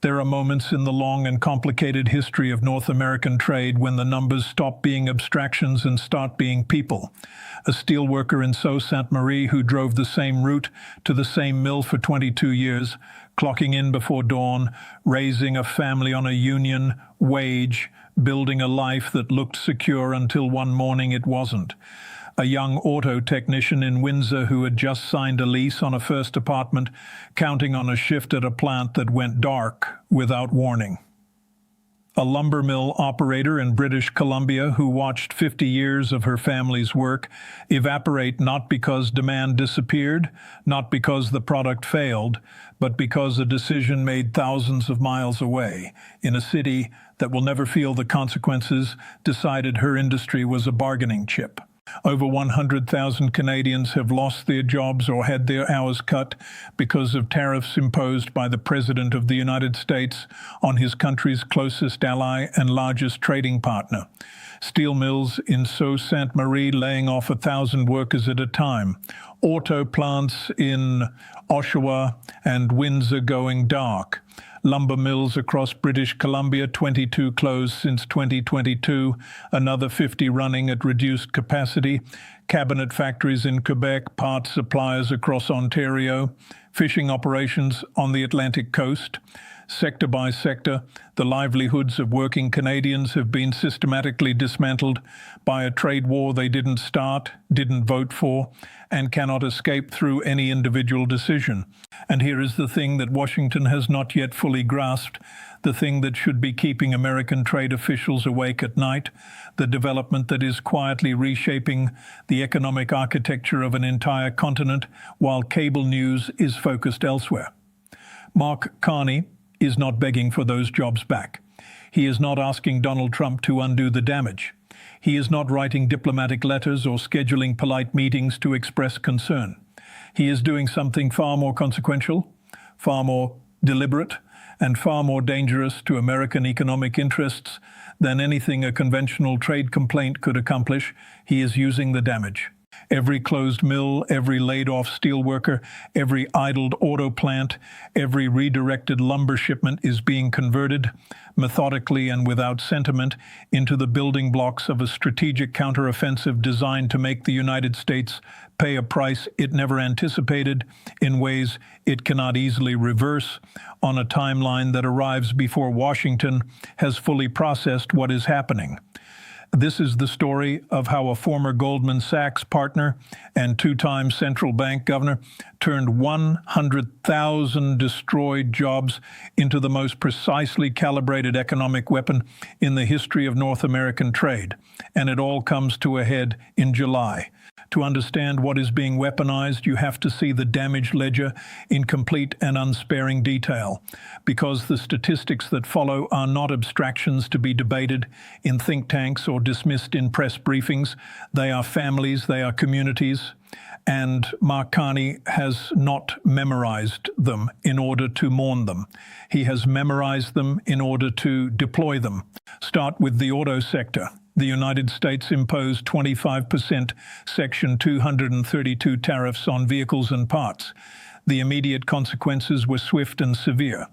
There are moments in the long and complicated history of North American trade when the numbers stop being abstractions and start being people. A steelworker in Sault Ste. Marie who drove the same route to the same mill for 22 years, clocking in before dawn, raising a family on a union wage, building a life that looked secure until one morning it wasn't. A young auto technician in Windsor who had just signed a lease on a first apartment, counting on a shift at a plant that went dark without warning. A lumber mill operator in British Columbia who watched 50 years of her family's work evaporate not because demand disappeared, not because the product failed, but because a decision made thousands of miles away, in a city that will never feel the consequences, decided her industry was a bargaining chip. Over 100,000 Canadians have lost their jobs or had their hours cut because of tariffs imposed by the President of the United States on his country's closest ally and largest trading partner. Steel mills in Sault Ste. Marie laying off 1,000 workers at a time. Auto plants in Oshawa and Windsor going dark. Lumber mills across British Columbia, 22 closed since 2022, another 50 running at reduced capacity. Cabinet factories in Quebec, parts suppliers across Ontario, fishing operations on the Atlantic coast. Sector by sector, the livelihoods of working Canadians have been systematically dismantled by a trade war they didn't start, didn't vote for, and cannot escape through any individual decision. And here is the thing that Washington has not yet fully grasped, the thing that should be keeping American trade officials awake at night, the development that is quietly reshaping the economic architecture of an entire continent while cable news is focused elsewhere. Mark Carney is not begging for those jobs back. He is not asking Donald Trump to undo the damage. He is not writing diplomatic letters or scheduling polite meetings to express concern. He is doing something far more consequential, far more deliberate, and far more dangerous to American economic interests than anything a conventional trade complaint could accomplish. He is using the damage. Every closed mill, every laid-off steelworker, every idled auto plant, every redirected lumber shipment is being converted, methodically and without sentiment, into the building blocks of a strategic counteroffensive designed to make the United States pay a price it never anticipated in ways it cannot easily reverse, on a timeline that arrives before Washington has fully processed what is happening. This is the story of how a former Goldman Sachs partner and two-time central bank governor turned 100,000 destroyed jobs into the most precisely calibrated economic weapon in the history of North American trade. And it all comes to a head in July. To understand what is being weaponized, you have to see the damage ledger in complete and unsparing detail, because the statistics that follow are not abstractions to be debated in think tanks or dismissed in press briefings. They are families, they are communities, and Mark Carney has not memorized them in order to mourn them. He has memorized them in order to deploy them. Start with the auto sector. The United States imposed 25% Section 232 tariffs on vehicles and parts. The immediate consequences were swift and severe.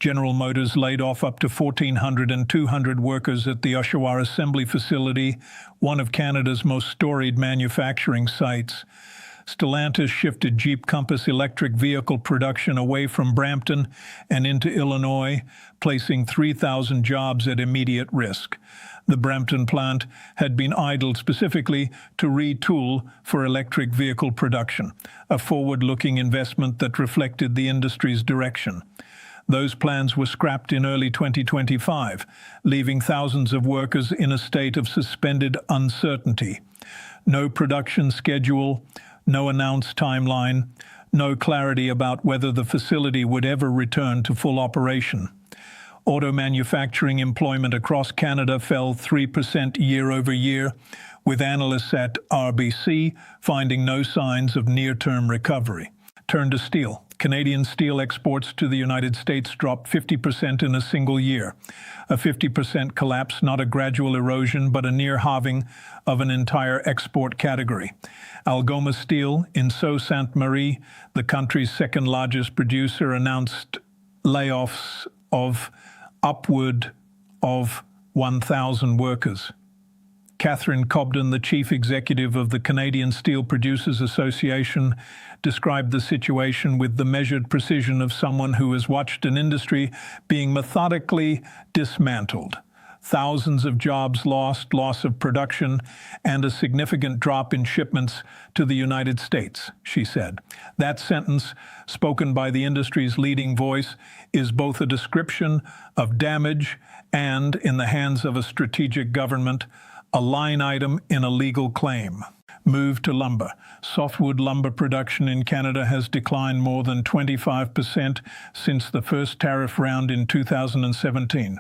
General Motors laid off up to 1,400 and 200 workers at the Oshawa Assembly Facility, one of Canada's most storied manufacturing sites. Stellantis shifted Jeep Compass electric vehicle production away from Brampton and into Illinois, placing 3,000 jobs at immediate risk. The Brampton plant had been idled specifically to retool for electric vehicle production, a forward-looking investment that reflected the industry's direction. Those plans were scrapped in early 2025, leaving thousands of workers in a state of suspended uncertainty. No production schedule, no announced timeline, no clarity about whether the facility would ever return to full operation. Auto manufacturing employment across Canada fell 3% year over year, with analysts at RBC finding no signs of near-term recovery. Turn to steel. Canadian steel exports to the United States dropped 50% in a single year. A 50% collapse, not a gradual erosion, but a near halving of an entire export category. Algoma Steel in Sault Ste. Marie, the country's second largest producer, announced layoffs of upward of 1,000 workers. Catherine Cobden, the chief executive of the Canadian Steel Producers Association, described the situation with the measured precision of someone who has watched an industry being methodically dismantled. Thousands of jobs lost, loss of production, and a significant drop in shipments to the United States, she said. That sentence, spoken by the industry's leading voice, is both a description of damage and, in the hands of a strategic government, a line item in a legal claim. Move to lumber. Softwood lumber production in Canada has declined more than 25% since the first tariff round in 2017.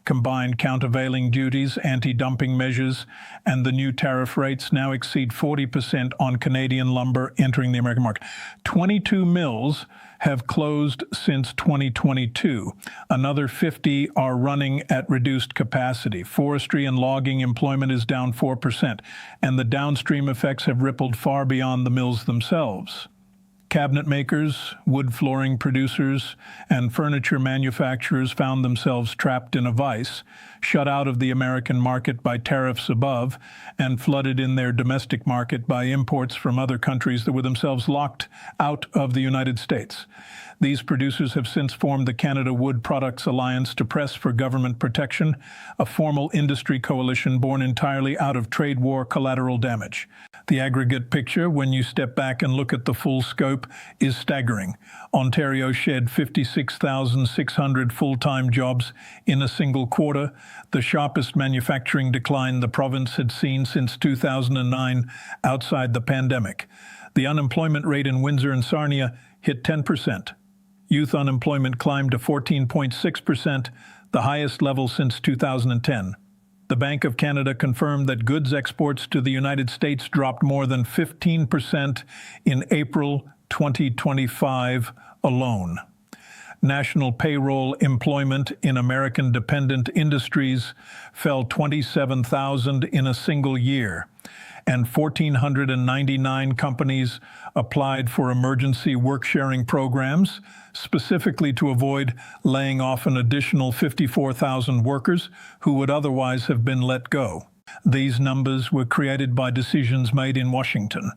Combined countervailing duties, anti-dumping measures, and the new tariff rates now exceed 40% on Canadian lumber entering the American market. 22 mills have closed since 2022. Another 50 are running at reduced capacity. Forestry and logging employment is down 4%, and the downstream effects have rippled far beyond the mills themselves. Cabinet makers, wood flooring producers, and furniture manufacturers found themselves trapped in a vice, shut out of the American market by tariffs above, and flooded in their domestic market by imports from other countries that were themselves locked out of the United States. These producers have since formed the Canada Wood Products Alliance to press for government protection, a formal industry coalition born entirely out of trade war collateral damage. The aggregate picture, when you step back and look at the full scope, is staggering. Ontario shed 56,600 full-time jobs in a single quarter, the sharpest manufacturing decline the province had seen since 2009 outside the pandemic. The unemployment rate in Windsor and Sarnia hit 10%. Youth unemployment climbed to 14.6%, the highest level since 2010. The Bank of Canada confirmed that goods exports to the United States dropped more than 15% in April 2025 alone. National payroll employment in American dependent industries fell 27,000 in a single year, and 1,499 companies applied for emergency work-sharing programs, specifically to avoid laying off an additional 54,000 workers who would otherwise have been let go. These numbers were created by decisions made in Washington,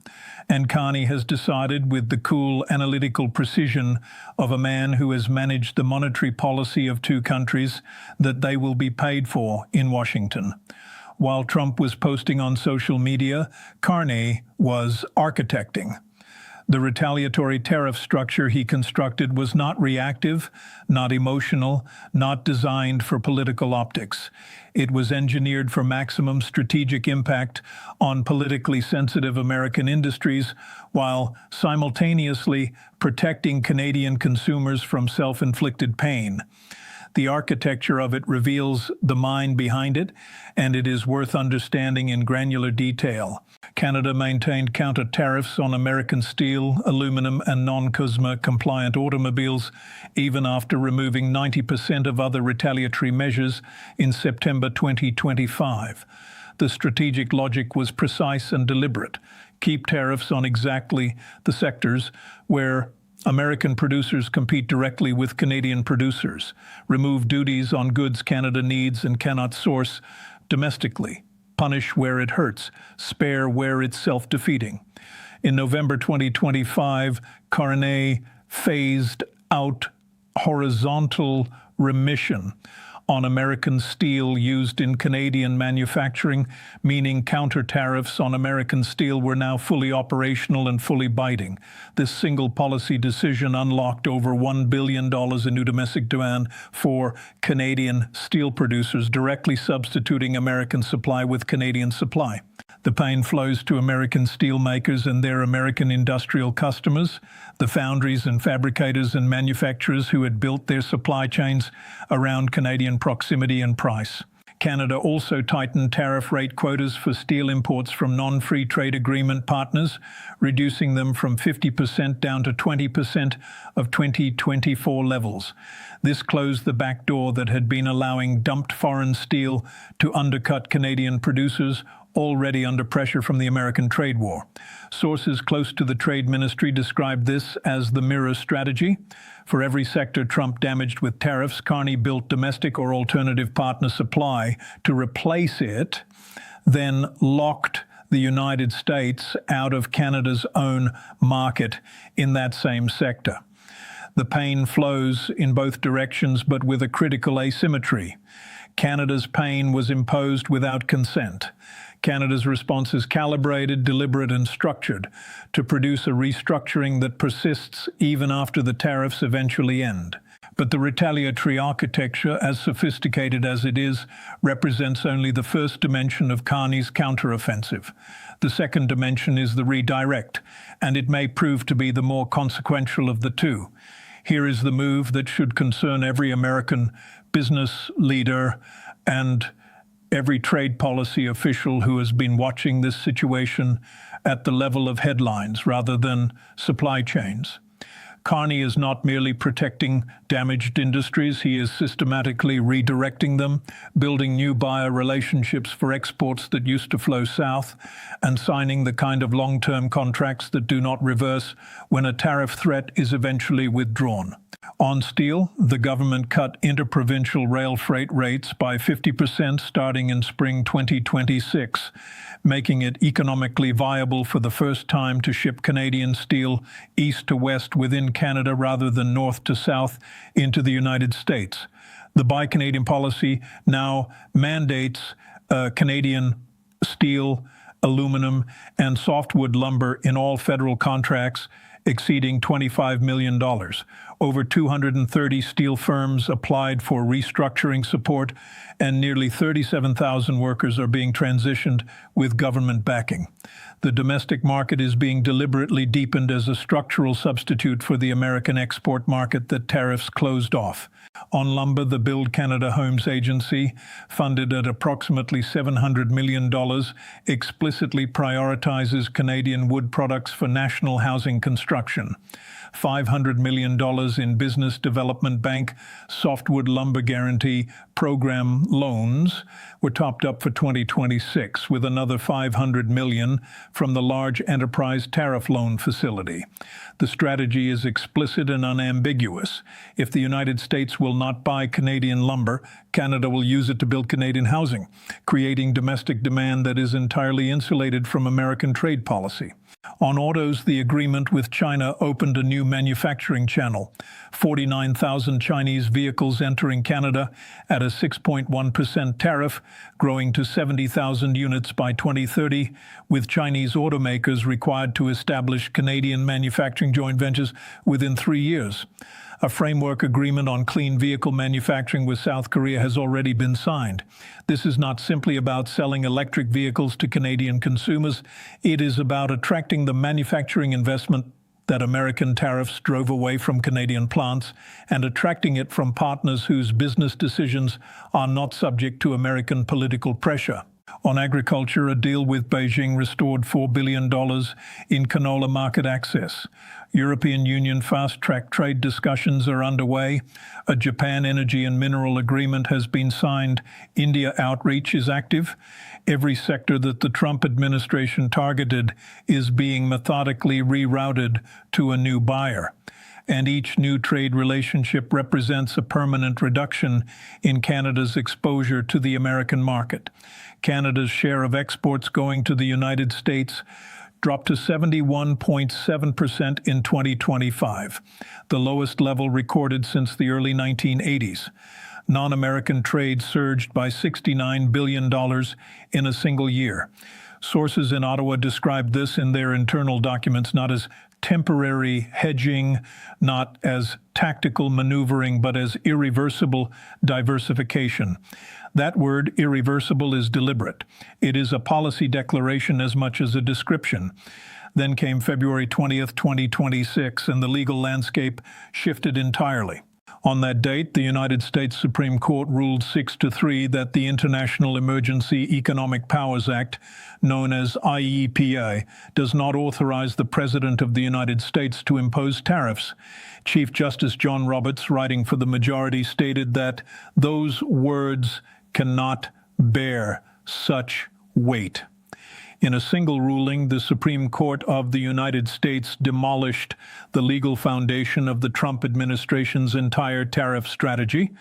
and Carney has decided with the cool analytical precision of a man who has managed the monetary policy of two countries that they will be paid for in Washington. While Trump was posting on social media, Carney was architecting. The retaliatory tariff structure he constructed was not reactive, not emotional, not designed for political optics. It was engineered for maximum strategic impact on politically sensitive American industries while simultaneously protecting Canadian consumers from self-inflicted pain. The architecture of it reveals the mind behind it, and it is worth understanding in granular detail. Canada maintained counter tariffs on American steel, aluminum, and non-CUSMA compliant automobiles, even after removing 90% of other retaliatory measures in September 2025. The strategic logic was precise and deliberate. Keep tariffs on exactly the sectors where American producers compete directly with Canadian producers. Remove duties on goods Canada needs and cannot source domestically. Punish where it hurts. Spare where it's self-defeating. In November 2025, Carney phased out horizontal remission on American steel used in Canadian manufacturing, meaning counter tariffs on American steel were now fully operational and fully biting. This single policy decision unlocked over $1 billion in new domestic demand for Canadian steel producers, directly substituting American supply with Canadian supply. The pain flows to American steelmakers and their American industrial customers, the foundries and fabricators and manufacturers who had built their supply chains around Canadian proximity and price. Canada also tightened tariff rate quotas for steel imports from non-free trade agreement partners, reducing them from 50% down to 20% of 2024 levels. This closed the back door that had been allowing dumped foreign steel to undercut Canadian producers already under pressure from the American trade war. Sources close to the Trade Ministry described this as the mirror strategy. For every sector Trump damaged with tariffs, Carney built domestic or alternative partner supply to replace it, then locked the United States out of Canada's own market in that same sector. The pain flows in both directions, but with a critical asymmetry. Canada's pain was imposed without consent. Canada's response is calibrated, deliberate, and structured to produce a restructuring that persists even after the tariffs eventually end. But the retaliatory architecture, as sophisticated as it is, represents only the first dimension of Carney's counteroffensive. The second dimension is the redirect, and it may prove to be the more consequential of the two. Here is the move that should concern every American business leader and every trade policy official who has been watching this situation at the level of headlines rather than supply chains. Carney is not merely protecting damaged industries, he is systematically redirecting them, building new buyer relationships for exports that used to flow south, and signing the kind of long-term contracts that do not reverse when a tariff threat is eventually withdrawn. On steel, the government cut interprovincial rail freight rates by 50% starting in spring 2026, making it economically viable for the first time to ship Canadian steel east to west within Canada rather than north to south into the United States. The Buy Canadian policy now mandates Canadian steel, aluminum, and softwood lumber in all federal contracts exceeding $25 million. Over 230 steel firms applied for restructuring support, and nearly 37,000 workers are being transitioned with government backing. The domestic market is being deliberately deepened as a structural substitute for the American export market that tariffs closed off. On lumber, the Build Canada Homes Agency, funded at approximately $700 million, explicitly prioritizes Canadian wood products for national housing construction. $500 million in Business Development Bank Softwood Lumber Guarantee Program loans were topped up for 2026, with another $500 million from the Large Enterprise Tariff Loan Facility. The strategy is explicit and unambiguous. If the United States will not buy Canadian lumber, Canada will use it to build Canadian housing, creating domestic demand that is entirely insulated from American trade policy. On autos, the agreement with China opened a new manufacturing channel. 49,000 Chinese vehicles entering Canada at a 6.1% tariff, growing to 70,000 units by 2030, with Chinese automakers required to establish Canadian manufacturing joint ventures within 3 years. A framework agreement on clean vehicle manufacturing with South Korea has already been signed. This is not simply about selling electric vehicles to Canadian consumers. It is about attracting the manufacturing investment that American tariffs drove away from Canadian plants and attracting it from partners whose business decisions are not subject to American political pressure. On agriculture, a deal with Beijing restored $4 billion in canola market access. European Union fast-track trade discussions are underway. A Japan energy and mineral agreement has been signed. India outreach is active. Every sector that the Trump administration targeted is being methodically rerouted to a new buyer. And each new trade relationship represents a permanent reduction in Canada's exposure to the American market. Canada's share of exports going to the United States dropped to 71.7% in 2025, the lowest level recorded since the early 1980s. Non-American trade surged by $69 billion in a single year. Sources in Ottawa described this in their internal documents not as temporary hedging, not as tactical maneuvering, but as irreversible diversification. That word, irreversible, is deliberate. It is a policy declaration as much as a description. Then came February 20th, 2026, and the legal landscape shifted entirely. On that date, the United States Supreme Court ruled 6-3 that the International Emergency Economic Powers Act, known as IEEPA, does not authorize the President of the United States to impose tariffs. Chief Justice John Roberts, writing for the majority, stated that those words cannot bear such weight. In a single ruling, the Supreme Court of the United States demolished the legal foundation of the Trump administration's entire tariff strategy.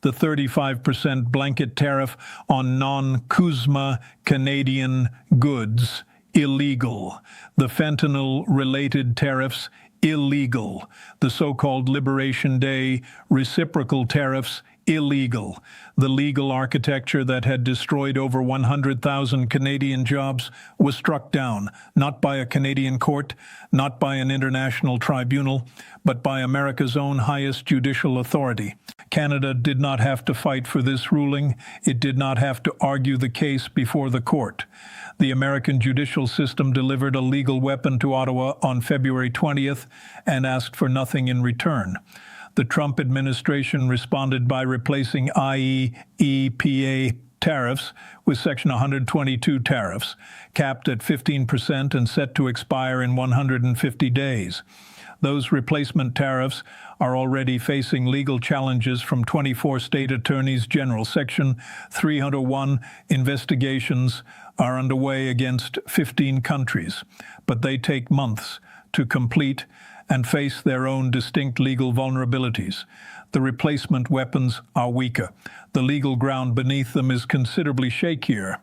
The 35% blanket tariff on non-CUSMA Canadian goods, illegal. The fentanyl-related tariffs, illegal. The so-called Liberation Day reciprocal tariffs, illegal. The legal architecture that had destroyed over 100,000 Canadian jobs was struck down, not by a Canadian court, not by an international tribunal, but by America's own highest judicial authority. Canada did not have to fight for this ruling. It did not have to argue the case before the court. The American judicial system delivered a legal weapon to Ottawa on February 20th and asked for nothing in return. The Trump administration responded by replacing IEEPA tariffs with Section 122 tariffs, capped at 15% and set to expire in 150 days. Those replacement tariffs are already facing legal challenges from 24 state attorneys general. Section 301 investigations are underway against 15 countries, but they take months to complete and face their own distinct legal vulnerabilities. The replacement weapons are weaker. The legal ground beneath them is considerably shakier,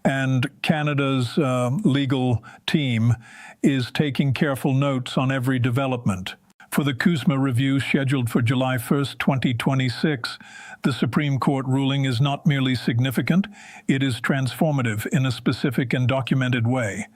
and Canada's legal team is taking careful notes on every development. For the CUSMA review scheduled for July 1st, 2026, the Supreme Court ruling is not merely significant, it is transformative in a specific and documented way.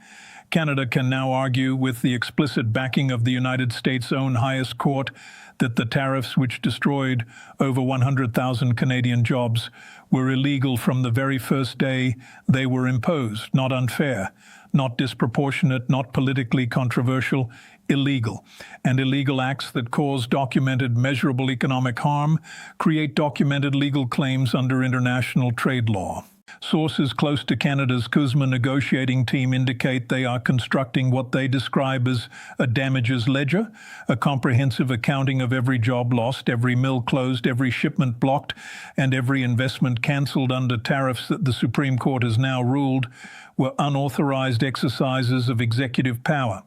Canada can now argue, with the explicit backing of the United States' own highest court, that the tariffs which destroyed over 100,000 Canadian jobs were illegal from the very first day they were imposed, not unfair, not disproportionate, not politically controversial, illegal. And illegal acts that cause documented measurable economic harm create documented legal claims under international trade law. Sources close to Canada's CUSMA negotiating team indicate they are constructing what they describe as a damages ledger, a comprehensive accounting of every job lost, every mill closed, every shipment blocked, and every investment cancelled under tariffs that the Supreme Court has now ruled were unauthorized exercises of executive power.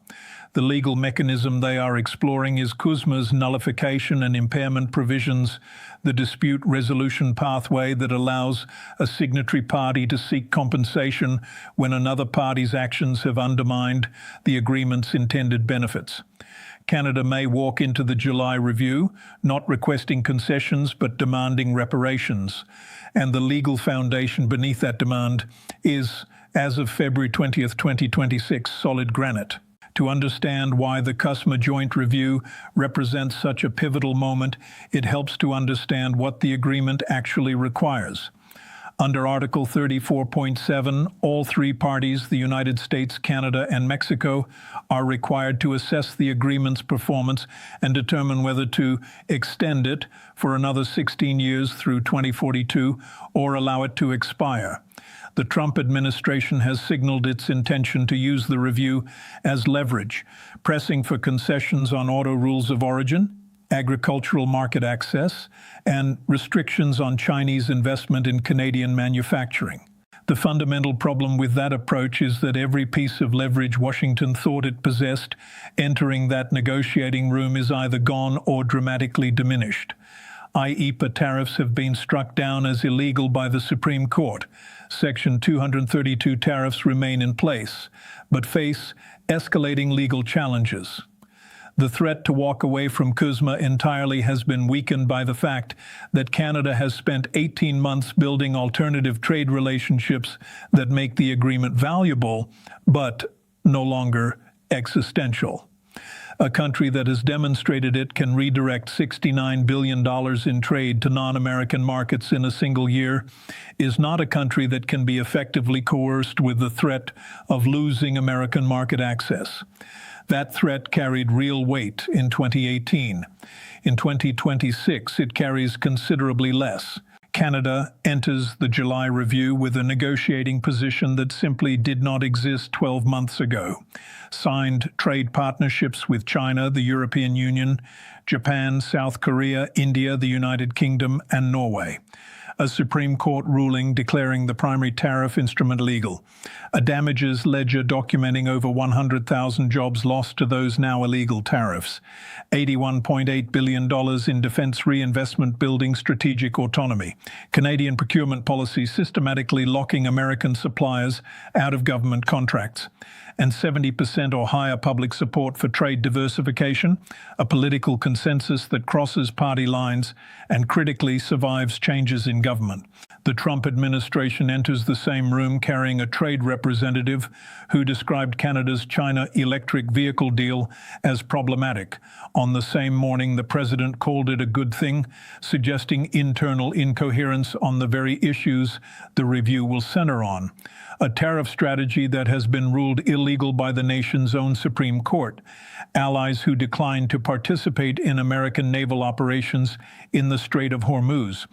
The legal mechanism they are exploring is CUSMA's nullification and impairment provisions, the dispute resolution pathway that allows a signatory party to seek compensation when another party's actions have undermined the agreement's intended benefits. Canada may walk into the July review, not requesting concessions but demanding reparations, and the legal foundation beneath that demand is, as of February 20th, 2026, solid granite. To understand why the CUSMA Joint Review represents such a pivotal moment, it helps to understand what the agreement actually requires. Under Article 34.7, all three parties, the United States, Canada, and Mexico, are required to assess the agreement's performance and determine whether to extend it for another 16 years through 2042 or allow it to expire. The Trump administration has signaled its intention to use the review as leverage, pressing for concessions on auto rules of origin, agricultural market access, and restrictions on Chinese investment in Canadian manufacturing. The fundamental problem with that approach is that every piece of leverage Washington thought it possessed entering that negotiating room is either gone or dramatically diminished. IEEPA tariffs have been struck down as illegal by the Supreme Court. Section 232 tariffs remain in place, but face escalating legal challenges. The threat to walk away from CUSMA entirely has been weakened by the fact that Canada has spent 18 months building alternative trade relationships that make the agreement valuable, but no longer existential. A country that has demonstrated it can redirect $69 billion in trade to non-American markets in a single year is not a country that can be effectively coerced with the threat of losing American market access. That threat carried real weight in 2018. In 2026, it carries considerably less. Canada enters the July review with a negotiating position that simply did not exist 12 months ago. Signed trade partnerships with China, the European Union, Japan, South Korea, India, the United Kingdom, and Norway. A Supreme Court ruling declaring the primary tariff instrument illegal. A damages ledger documenting over 100,000 jobs lost to those now illegal tariffs. $81.8 billion in defense reinvestment building strategic autonomy. Canadian procurement policy systematically locking American suppliers out of government contracts. And 70% or higher public support for trade diversification, a political consensus that crosses party lines and critically survives changes in government. The Trump administration enters the same room carrying a trade representative who described Canada's China electric vehicle deal as problematic. On the same morning, the president called it a good thing, suggesting internal incoherence on the very issues the review will center on. A tariff strategy that has been ruled illegal by the nation's own Supreme Court. Allies who declined to participate in American naval operations in the Strait of Hormuz.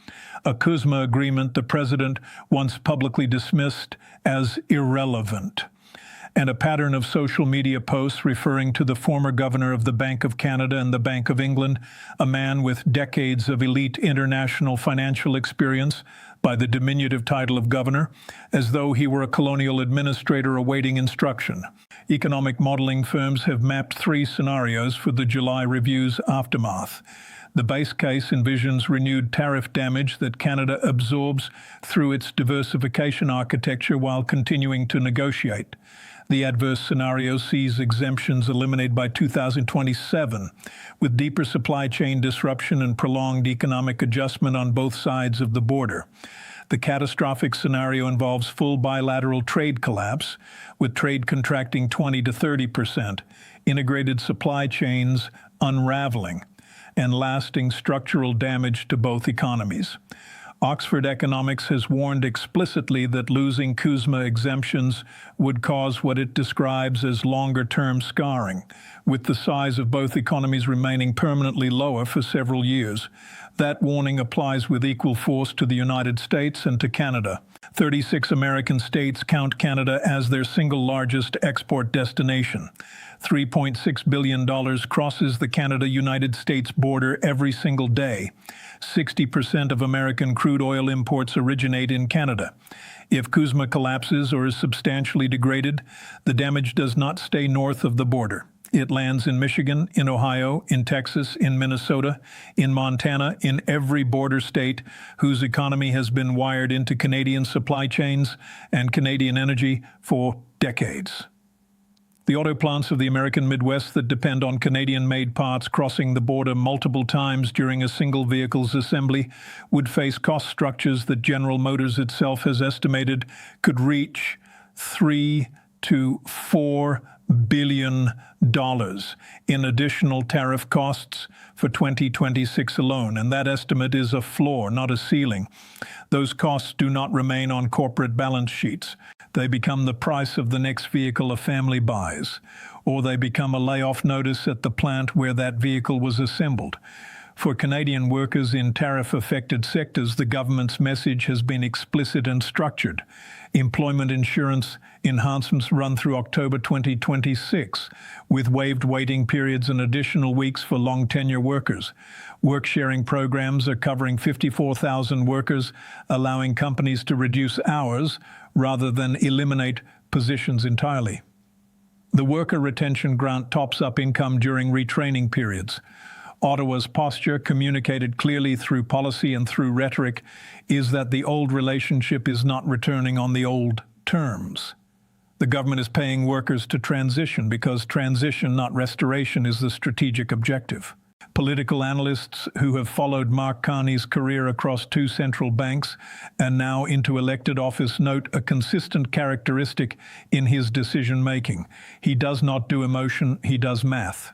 A CUSMA agreement the president once publicly dismissed as irrelevant. And a pattern of social media posts referring to the former governor of the Bank of Canada and the Bank of England, a man with decades of elite international financial experience, by the diminutive title of governor, as though he were a colonial administrator awaiting instruction. Economic modeling firms have mapped 3 scenarios for the July review's aftermath. The base case envisions renewed tariff damage that Canada absorbs through its diversification architecture while continuing to negotiate. The adverse scenario sees exemptions eliminated by 2027, with deeper supply chain disruption and prolonged economic adjustment on both sides of the border. The catastrophic scenario involves full bilateral trade collapse, with trade contracting 20 to 30%, integrated supply chains unraveling, and lasting structural damage to both economies. Oxford Economics has warned explicitly that losing CUSMA exemptions would cause what it describes as longer-term scarring, with the size of both economies remaining permanently lower for several years. That warning applies with equal force to the United States and to Canada. 36 American states count Canada as their single largest export destination. $3.6 billion crosses the Canada-United States border every single day. 60% of American crude oil imports originate in Canada. If CUSMA collapses or is substantially degraded, the damage does not stay north of the border. It lands in Michigan, in Ohio, in Texas, in Minnesota, in Montana, in every border state whose economy has been wired into Canadian supply chains and Canadian energy for decades. The auto plants of the American Midwest that depend on Canadian-made parts crossing the border multiple times during a single vehicle's assembly would face cost structures that General Motors itself has estimated could reach $3 to $4 billion in additional tariff costs for 2026 alone, and that estimate is a floor, not a ceiling. Those costs do not remain on corporate balance sheets. They become the price of the next vehicle a family buys, or they become a layoff notice at the plant where that vehicle was assembled. For Canadian workers in tariff-affected sectors, the government's message has been explicit and structured. Employment insurance enhancements run through October 2026, with waived waiting periods and additional weeks for long-tenure workers. Work-sharing programs are covering 54,000 workers, allowing companies to reduce hours rather than eliminate positions entirely. The worker retention grant tops up income during retraining periods. Ottawa's posture, communicated clearly through policy and through rhetoric, is that the old relationship is not returning on the old terms. The government is paying workers to transition because transition, not restoration, is the strategic objective. Political analysts who have followed Mark Carney's career across 2 central banks and now into elected office note a consistent characteristic in his decision-making. He does not do emotion, he does math.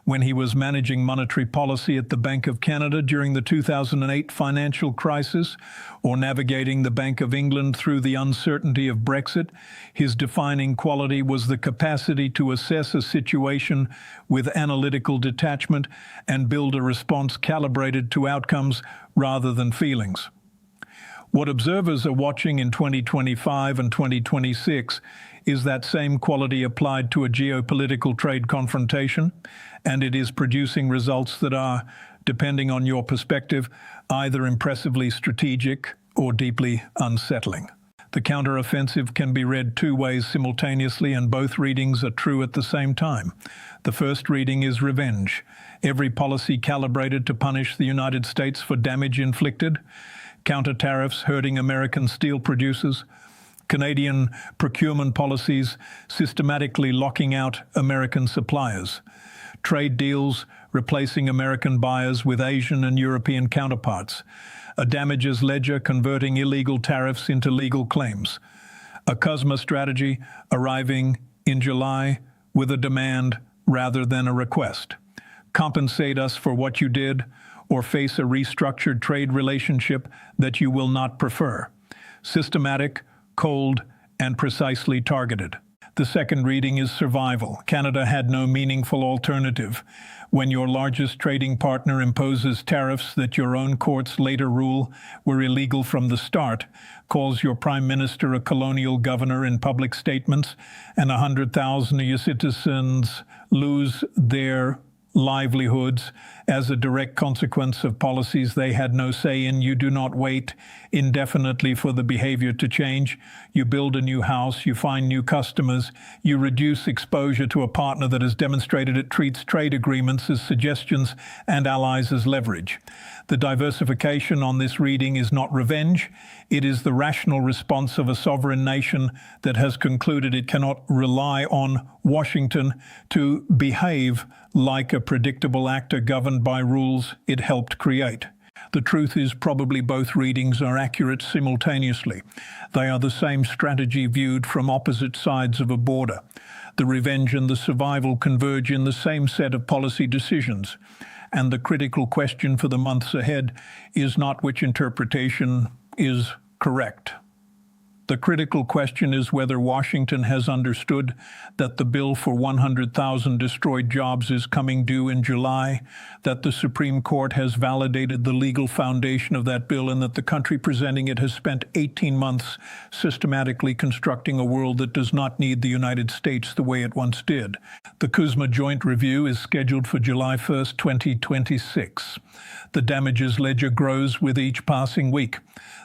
When he was managing monetary policy at the Bank of Canada during the 2008 financial crisis, or navigating the Bank of England through the uncertainty of Brexit, his defining quality was the capacity to assess a situation with analytical detachment and build a response calibrated to outcomes rather than feelings. What observers are watching in 2025 and 2026 is that same quality applied to a geopolitical trade confrontation, and it is producing results that are, depending on your perspective, either impressively strategic or deeply unsettling. The counteroffensive can be read two ways simultaneously, and both readings are true at the same time. The first reading is revenge. Every policy calibrated to punish the United States for damage inflicted, counter-tariffs hurting American steel producers, Canadian procurement policies systematically locking out American suppliers, trade deals replacing American buyers with Asian and European counterparts, a damages ledger converting illegal tariffs into legal claims, a CUSMA strategy arriving in July with a demand rather than a request. Compensate us for what you did, or face a restructured trade relationship that you will not prefer. Systematic, cold, and precisely targeted. The second reading is survival. Canada had no meaningful alternative. When your largest trading partner imposes tariffs that your own courts later rule were illegal from the start, calls your prime minister a colonial governor in public statements, and 100,000 of your citizens lose their livelihoods as a direct consequence of policies they had no say in, you do not wait indefinitely for the behavior to change. You build a new house, you find new customers, you reduce exposure to a partner that has demonstrated it treats trade agreements as suggestions and allies as leverage. The diversification on this reading is not revenge. It is the rational response of a sovereign nation that has concluded it cannot rely on Washington to behave like a predictable actor governed by rules it helped create. The truth is probably both readings are accurate simultaneously. They are the same strategy viewed from opposite sides of a border. The revenge and the survival converge in the same set of policy decisions. And the critical question for the months ahead is not which interpretation is correct. The critical question is whether Washington has understood that the bill for 100,000 destroyed jobs is coming due in July, that the Supreme Court has validated the legal foundation of that bill, and that the country presenting it has spent 18 months systematically constructing a world that does not need the United States the way it once did. The CUSMA Joint Review is scheduled for July 1st, 2026. The damages ledger grows with each passing week.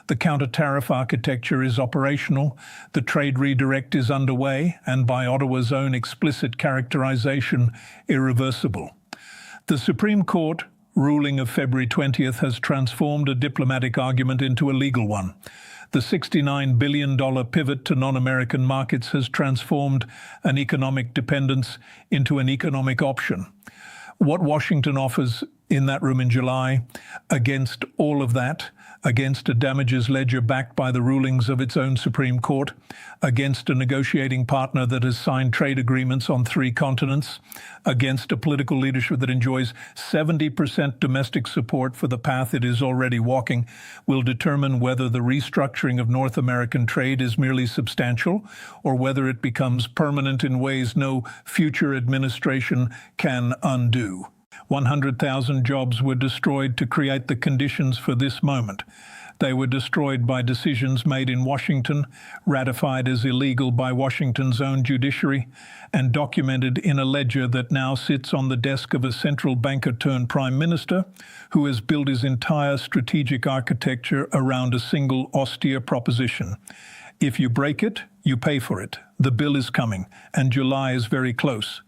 The counter-tariff architecture is operational, the trade redirect is underway, and by Ottawa's own explicit characterization, irreversible. The Supreme Court ruling of February 20th has transformed a diplomatic argument into a legal one. The $69 billion pivot to non-American markets has transformed an economic dependence into an economic option. What Washington offers in that room in July, against all of that, against a damages ledger backed by the rulings of its own Supreme Court, against a negotiating partner that has signed trade agreements on 3 continents, against a political leadership that enjoys 70% domestic support for the path it is already walking, will determine whether the restructuring of North American trade is merely substantial or whether it becomes permanent in ways no future administration can undo. 100,000 jobs were destroyed to create the conditions for this moment. They were destroyed by decisions made in Washington, ratified as illegal by Washington's own judiciary, and documented in a ledger that now sits on the desk of a central banker turned prime minister who has built his entire strategic architecture around a single austere proposition. If you break it, you pay for it. The bill is coming, and July is very close.